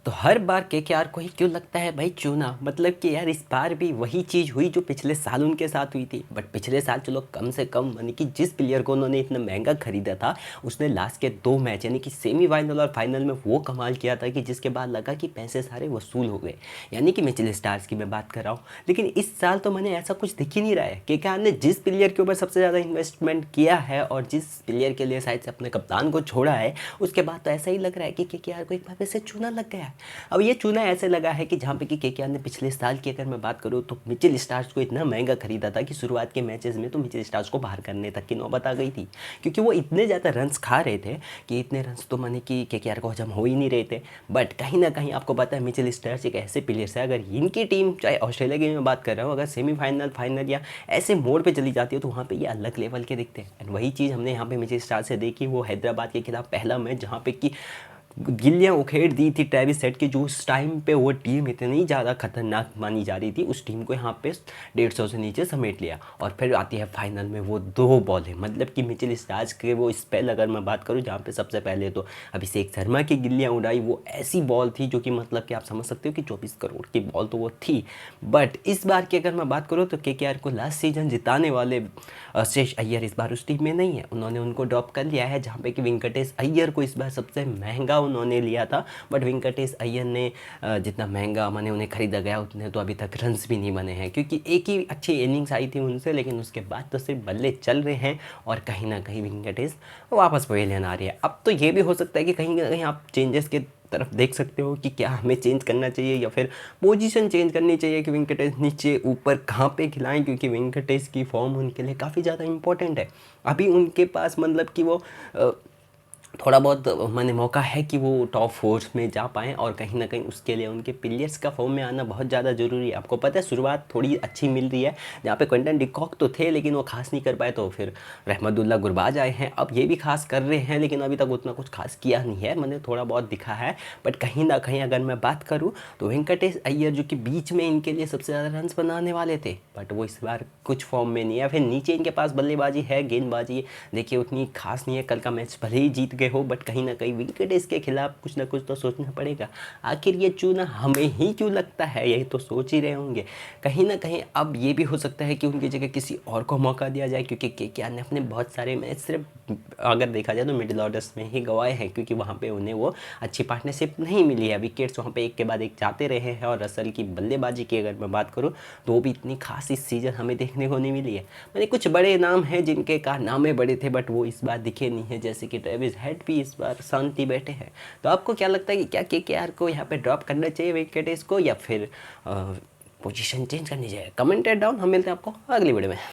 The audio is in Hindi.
तो हर बार केकेआर को ही क्यों लगता है भाई चूना। मतलब कि यार इस बार भी वही चीज़ हुई जो पिछले साल उनके साथ हुई थी। बट पिछले साल चलो कम से कम यानी कि जिस प्लेयर को उन्होंने इतना महंगा खरीदा था उसने लास्ट के 2 मैच यानी कि सेमीफाइनल और फाइनल में वो कमाल किया था कि जिसके बाद लगा कि पैसे सारे वसूल हो गए। यानी कि मिचेल स्टार्स की मैं बात कर रहा हूँ। लेकिन इस साल तो मैंने ऐसा कुछ दिख ही नहीं रहा है। केकेआर ने जिस प्लेयर के ऊपर सबसे ज़्यादा इन्वेस्टमेंट किया है और जिस प्लेयर के लिए शायद से अपने कप्तान को छोड़ा है उसके बाद तो ऐसा ही लग रहा है कि केकेआर को एक बार से चूना लग गया है। अब ये चूना ऐसे लगा है कि जहाँ पे कि केकेआर ने पिछले साल की अगर मैं बात करूँ तो मिचेल स्टार्स को इतना महंगा खरीदा था कि शुरुआत के मैचेस में तो मिचेल स्टार्स को बाहर करने तक की नौबत आ गई थी। क्योंकि वो इतने ज़्यादा रन्स खा रहे थे कि इतने रन्स तो माने कि केकेआर को हजम हो ही नहीं रहे थे। बट कहीं ना कहीं आपको पता है मिचेल स्टार्स एक ऐसे प्लेयर्स है, अगर इनकी टीम चाहे ऑस्ट्रेलिया की मैं बात कर रहा हूँ अगर सेमीफाइनल फाइनल या ऐसे मोड़ पे चली जाती है तो वहाँ पे ये अलग लेवल के दिखते हैं। एंड वही चीज़ हमने यहाँ पे मिचेल स्टार्स से देखी, वो हैदराबाद के खिलाफ पहला मैच जहाँ पे कि गिल्लियाँ उखेड़ दी थी ट्रेविस हेड की, जो उस टाइम पे वो टीम इतनी ज़्यादा खतरनाक मानी जा रही थी उस टीम को यहाँ पे 150 से नीचे समेट लिया। और फिर आती है फाइनल में वो 2 बॉलें, मतलब कि मिचेल स्टार्स के वो स्पेल अगर मैं बात करूँ जहाँ पे सबसे पहले तो अभिषेक शर्मा की गिल्लियाँ उड़ाई। वो ऐसी बॉल थी जो कि मतलब कि आप समझ सकते हो कि 24 करोड़ की बॉल तो वो थी। बट इस बार की अगर मैं बात करूँ तो केकेआर को लास्ट सीजन जिताने वाले शेष अय्यर इस बार उस टीम में नहीं है। उन्होंने उनको ड्रॉप कर लिया है, जहाँ पे कि वेंकटेश अय्यर को इस बार सबसे महंगा उन्होंने लिया था। बट वेंकटेश अय्यर ने जितना महंगा माने उन्हें खरीदा गया उतने तो अभी तक रन्स भी नहीं बने हैं, क्योंकि एक ही अच्छी इनिंग्स आई थी उनसे, लेकिन उसके बाद तो सिर्फ बल्ले चल रहे हैं और कहीं ना कहीं वेंकटेश वापस पवेलियन आ रही है। अब तो ये भी हो सकता है कि कहीं ना कहीं आप चेंजेस के तरफ देख सकते हो कि क्या हमें चेंज करना चाहिए या फिर पोजीशन चेंज करनी चाहिए कि वेंकटेश नीचे ऊपर कहाँ पे खिलाएं, क्योंकि वेंकटेश की फॉर्म उनके लिए काफ़ी ज़्यादा इंपॉर्टेंट है। अभी उनके पास मतलब कि वो थोड़ा बहुत मैंने मौका है कि वो टॉप फोर्स में जा पाएँ और कहीं ना कहीं उसके लिए उनके प्लेयर्स का फॉर्म में आना बहुत ज़्यादा ज़रूरी है। आपको पता है शुरुआत थोड़ी अच्छी मिल रही है, जहाँ पे क्विंटन डिकॉक तो थे लेकिन वो खास नहीं कर पाए, तो फिर रहमतुल्लाह गुरबाज आए हैं। अब ये भी खास कर रहे हैं लेकिन अभी तक उतना कुछ खास किया नहीं है, मैंने थोड़ा बहुत दिखा है। बट कहीं ना कहीं अगर मैं बात करूँ तो वेंकटेश अय्यर जो कि बीच में इनके लिए सबसे ज़्यादा रन्स बनाने वाले थे, बट वो इस बार कुछ फॉर्म में नहीं है। फिर नीचे इनके पास बल्लेबाजी है, गेंदबाजी देखिए उतनी खास नहीं है। कल का मैच भले ही जीत गए हो बट कहीं ना कहीं वेंकटेश के खिलाफ कुछ ना कुछ तो सोचना पड़ेगा। आखिर ये चूना हमें ही क्यों लगता है, यही तो सोच ही रहे होंगे कहीं ना कहीं। अब ये भी हो सकता है कि उनकी जगह किसी और को मौका दिया जाए, क्योंकि केकेआर ने अपने बहुत सारे मैच सिर्फ अगर देखा जाए तो मिडिल ऑर्डर्स में ही गंवाए हैं, क्योंकि वहाँ पे उन्हें वो अच्छी पार्टनरशिप नहीं मिली है। विकेट्स वहाँ पे एक के बाद एक जाते रहे हैं और रसल की बल्लेबाजी की अगर मैं बात करूँ तो वो भी इतनी खास इस सीज़न हमें देखने को नहीं मिली है। मैंने कुछ बड़े नाम हैं जिनके कारनामे बड़े थे बट वो इस बार दिखे नहीं है, जैसे कि ट्रेविस हेड भी इस बार शांति बैठे हैं। तो आपको क्या लगता है कि क्या केकेआर को यहाँ पे ड्रॉप करना चाहिए वेंकटेश को या फिर पोजीशन चेंज करनी चाहिए? कमेंट डाउन, हम मिलते हैं आपको अगली वीडियो में।